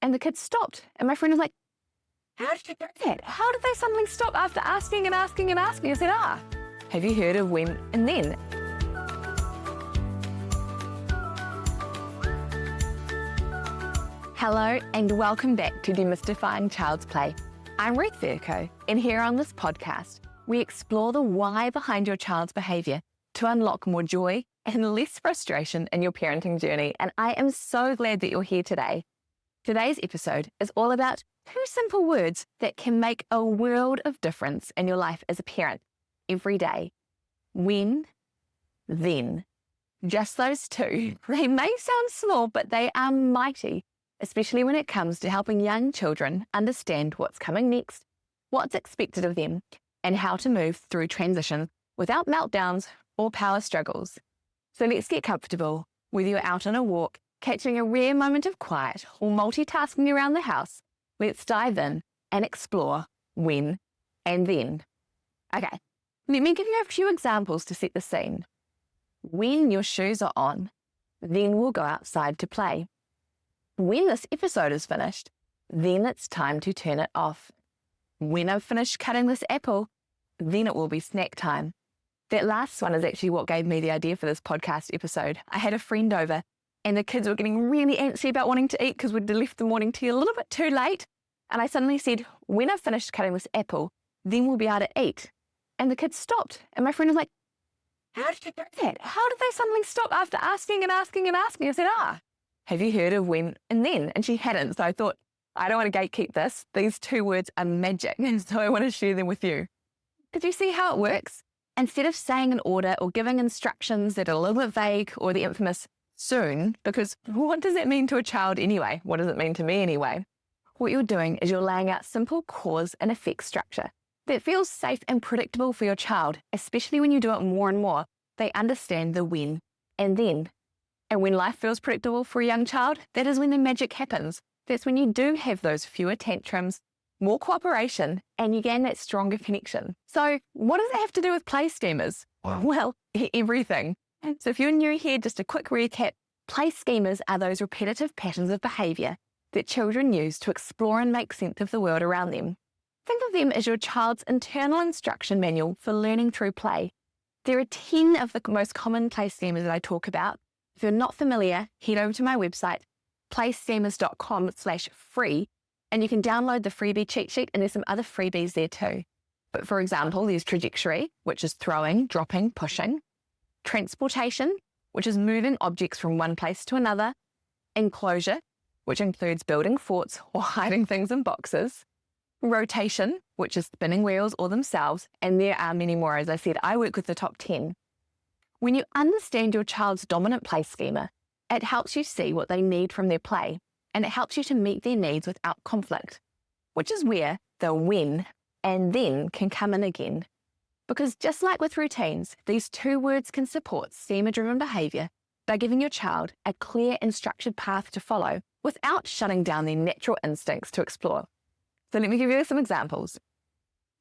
And the kids stopped. And my friend was like, how did you do that? How did they suddenly stop after asking and asking and asking? I said, have you heard of when and then? Hello and welcome back to Demystifying Child's Play. I'm Ruth Vercoe, and here on this podcast, we explore the why behind your child's behaviour to unlock more joy and less frustration in your parenting journey. And I am so glad that you're here today. Today's episode is all about 2 simple words that can make a world of difference in your life as a parent every day. When, then. Just those 2. They may sound small, but they are mighty, especially when it comes to helping young children understand what's coming next, what's expected of them, and how to move through transition without meltdowns or power struggles. So let's get comfortable, whether you're out on a walk, catching a rare moment of quiet, or multitasking around the house. Let's dive in and explore when and then. Okay, let me give you a few examples to set the scene. When your shoes are on, then we'll go outside to play. When this episode is finished, then it's time to turn it off. When I've finished cutting this apple, then it will be snack time. That last one is actually what gave me the idea for this podcast episode. I had a friend over and the kids were getting really antsy about wanting to eat because we'd left the morning tea a little bit too late. And I suddenly said, when I've finished cutting this apple, then we'll be able to eat. And the kids stopped. And my friend was like, how did you do that? How did they suddenly stop after asking and asking and asking? I said, have you heard of when and then? And she hadn't. So I thought, I don't want to gatekeep this. These 2 words are magic. And so I want to share them with you. Did you see how it works? Instead of saying an order or giving instructions that are a little bit vague or the infamous soon, because what does that mean to a child anyway? What does it mean to me anyway? What you're doing is you're laying out simple cause and effect structure that feels safe and predictable for your child, especially when you do it more and more. They understand the when and then. And when life feels predictable for a young child, that is when the magic happens. That's when you do have those fewer tantrums, more cooperation, and you gain that stronger connection. So what does it have to do with play schemas? Well, everything. So if you're new here, just a quick recap. Play schemas are those repetitive patterns of behaviour that children use to explore and make sense of the world around them. Think of them as your child's internal instruction manual for learning through play. There are 10 of the most common play schemas that I talk about. If you're not familiar, head over to my website, playschemas.com/free, and you can download the freebie cheat sheet, and there's some other freebies there too. But for example, there's trajectory, which is throwing, dropping, pushing. Transportation, which is moving objects from one place to another. Enclosure, which includes building forts or hiding things in boxes. Rotation, which is spinning wheels or themselves, and there are many more. As I said, I work with the top 10. When you understand your child's dominant play schema, it helps you see what they need from their play, and it helps you to meet their needs without conflict, which is where the when and then can come in again. Because just like with routines, these 2 words can support schema-driven behaviour by giving your child a clear and structured path to follow without shutting down their natural instincts to explore. So let me give you some examples.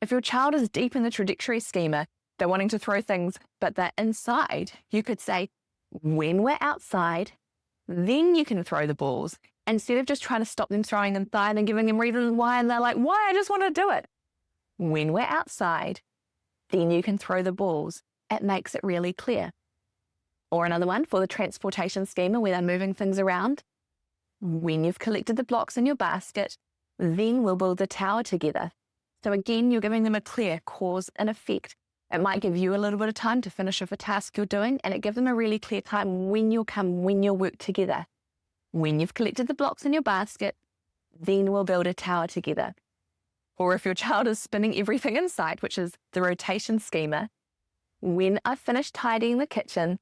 If your child is deep in the trajectory schema, they're wanting to throw things, but they're inside, you could say, when we're outside, then you can throw the balls, instead of just trying to stop them throwing inside and giving them reasons why, and they're like, why? I just want to do it. When we're outside, then you can throw the balls. It makes it really clear. Or another one for the transportation schema where they're moving things around. When you've collected the blocks in your basket, then we'll build the tower together. So again, you're giving them a clear cause and effect. It might give you a little bit of time to finish off a task you're doing, and it gives them a really clear time when you'll come, when you'll work together. When you've collected the blocks in your basket, then we'll build a tower together. Or if your child is spinning everything in sight, which is the rotation schema, when I've finished tidying the kitchen,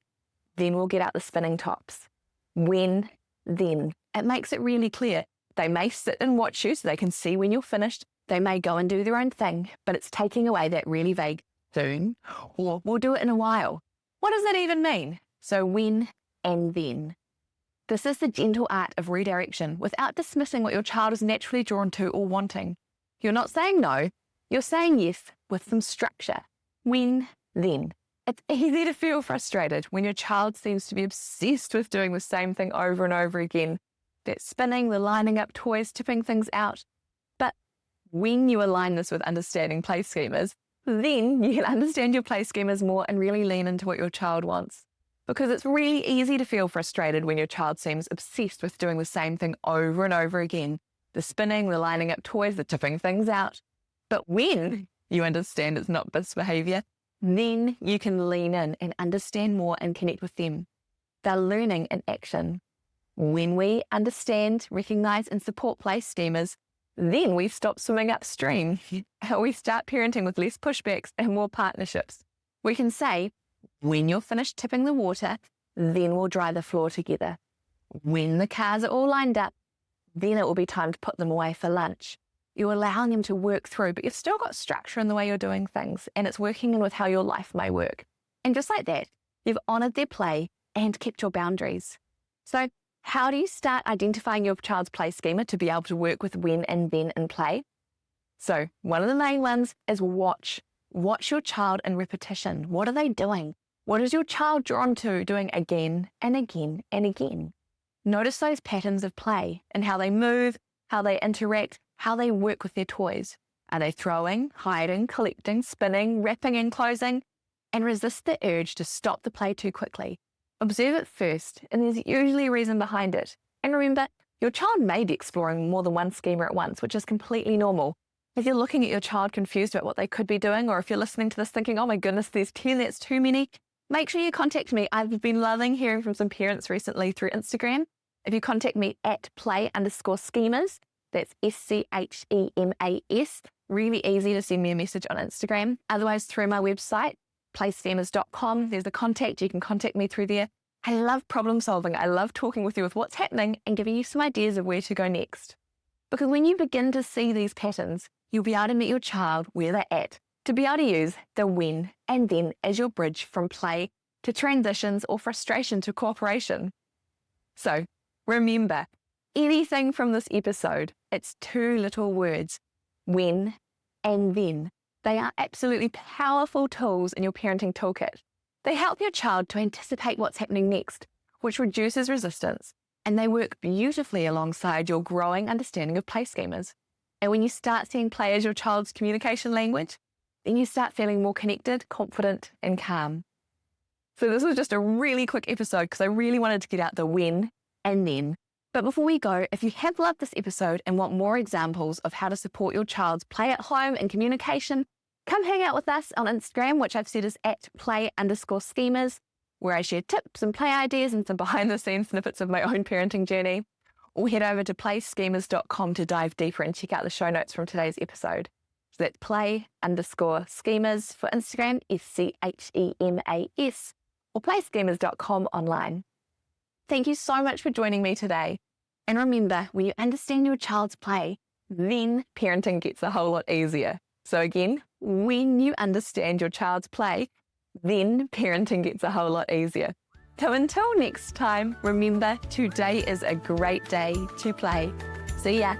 then we'll get out the spinning tops. When, then. It makes it really clear. They may sit and watch you so they can see when you're finished. They may go and do their own thing, but it's taking away that really vague soon, or we'll do it in a while. What does that even mean? So when and then. This is the gentle art of redirection without dismissing what your child is naturally drawn to or wanting. You're not saying no, you're saying yes with some structure. When, then. It's easy to feel frustrated when your child seems to be obsessed with doing the same thing over and over again. That's spinning, the lining up toys, tipping things out. But when you align this with understanding play schemas, then you can understand your play schemas more and really lean into what your child wants. Because it's really easy to feel frustrated when your child seems obsessed with doing the same thing over and over again. The spinning, the lining up toys, the tipping things out. But when you understand it's not misbehavior, then you can lean in and understand more and connect with them. They're learning in action. When we understand, recognize, and support play schemas, then we stop swimming upstream. We start parenting with less pushbacks and more partnerships. We can say, when you're finished tipping the water, then we'll dry the floor together. When the cars are all lined up, then it will be time to put them away for lunch. You're allowing them to work through, but you've still got structure in the way you're doing things, and it's working in with how your life may work. And just like that, you've honored their play and kept your boundaries. So how do you start identifying your child's play schema to be able to work with when and then in play? So one of the main ones is watch. Watch your child in repetition. What are they doing? What is your child drawn to doing again and again and again? Notice those patterns of play and how they move, how they interact, how they work with their toys. Are they throwing, hiding, collecting, spinning, wrapping and closing? And resist the urge to stop the play too quickly. Observe it first, and there's usually a reason behind it. And remember, your child may be exploring more than one schema at once, which is completely normal. If you're looking at your child confused about what they could be doing, or if you're listening to this thinking, oh my goodness, there's 10, that's too many, make sure you contact me. I've been loving hearing from some parents recently through Instagram. If you contact me at play_schemas, that's SCHEMAS, really easy to send me a message on Instagram. Otherwise, through my website, playschemas.com, there's a contact. You can contact me through there. I love problem solving. I love talking with you with what's happening and giving you some ideas of where to go next. Because when you begin to see these patterns, you'll be able to meet your child where they're at, to be able to use the when and then as your bridge from play to transitions or frustration to cooperation. So remember, anything from this episode, it's 2 little words, when and then. They are absolutely powerful tools in your parenting toolkit. They help your child to anticipate what's happening next, which reduces resistance, and they work beautifully alongside your growing understanding of play schemas. And when you start seeing play as your child's communication language, then you start feeling more connected, confident, and calm. So this was just a really quick episode because I really wanted to get out the when and then. But before we go, if you have loved this episode and want more examples of how to support your child's play at home and communication, come hang out with us on Instagram, which I've said is at play_schemas, where I share tips and play ideas and some behind-the-scenes snippets of my own parenting journey. Or head over to playschemas.com to dive deeper and check out the show notes from today's episode. So that's play_schemas for Instagram, SCHEMAS, or playschemas.com online. Thank you so much for joining me today. And remember, when you understand your child's play, then parenting gets a whole lot easier. So again, when you understand your child's play, then parenting gets a whole lot easier. So until next time, remember, today is a great day to play. See ya.